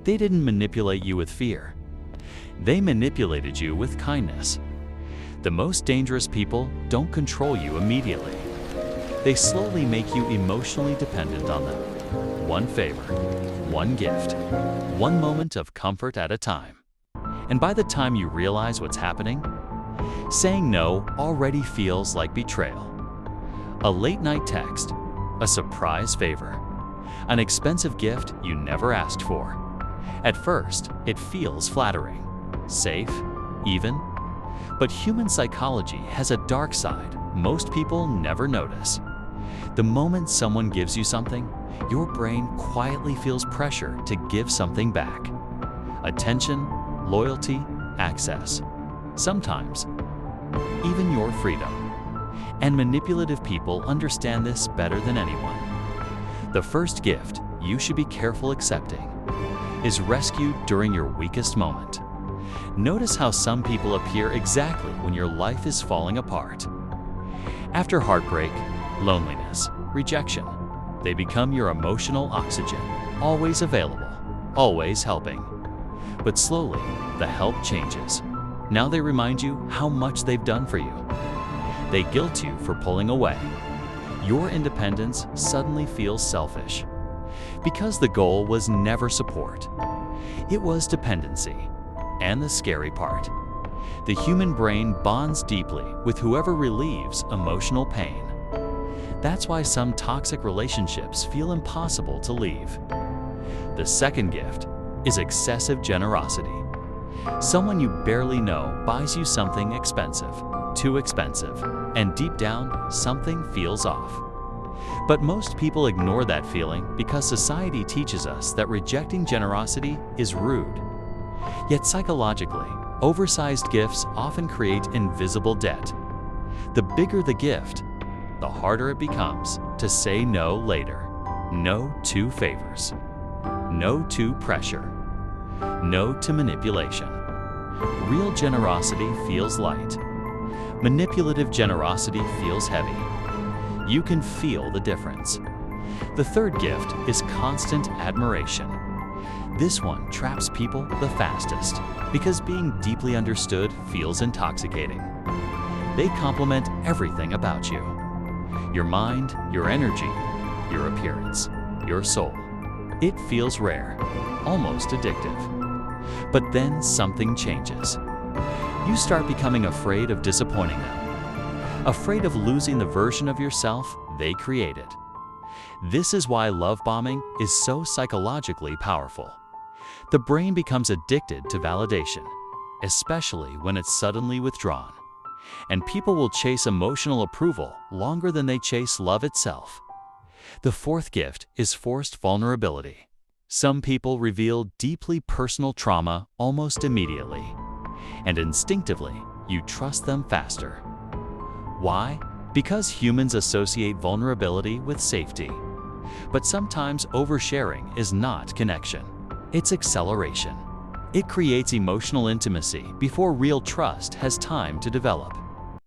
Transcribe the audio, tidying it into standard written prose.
They didn't manipulate you with fear. They manipulated you with kindness. The most dangerous people don't control you immediately. They slowly make you emotionally dependent on them. One favor, one gift, one moment of comfort at a time. And by the time you realize what's happening, saying no already feels like betrayal. A late-night text, a surprise favor, an expensive gift you never asked for. At first, it feels flattering, safe, even. But human psychology has a dark side most people never notice. The moment someone gives you something, your brain quietly feels pressure to give something back. Attention, loyalty, access. Sometimes, even your freedom. And manipulative people understand this better than anyone. The first gift you should be careful accepting is rescued during your weakest moment. Notice how some people appear exactly when your life is falling apart. After heartbreak, loneliness, rejection, they become your emotional oxygen, always available, always helping. But slowly, the help changes. Now they remind you how much they've done for you. They guilt you for pulling away. Your independence suddenly feels selfish. Because the goal was never support. It was dependency. And the scary part, the human brain bonds deeply with whoever relieves emotional pain. That's why some toxic relationships feel impossible to leave. The second gift is excessive generosity. Someone you barely know buys you something expensive, too expensive, and deep down, something feels off. But most people ignore that feeling because society teaches us that rejecting generosity is rude. Yet psychologically, oversized gifts often create invisible debt. The bigger the gift, the harder it becomes to say no later. No to favors. No to pressure. No to manipulation. Real generosity feels light. Manipulative generosity feels heavy. You can feel the difference. The third gift is constant admiration. This one traps people the fastest because being deeply understood feels intoxicating. They compliment everything about you. Your mind, your energy, your appearance, your soul. It feels rare, almost addictive. But then something changes. You start becoming afraid of disappointing them, afraid of losing the version of yourself they created. This is why love bombing is so psychologically powerful. The brain becomes addicted to validation, especially when it's suddenly withdrawn. And people will chase emotional approval longer than they chase love itself. The fourth gift is forced vulnerability. Some people reveal deeply personal trauma almost immediately, and instinctively, you trust them faster. Why? Because humans associate vulnerability with safety. But sometimes oversharing is not connection. It's acceleration. It creates emotional intimacy before real trust has time to develop.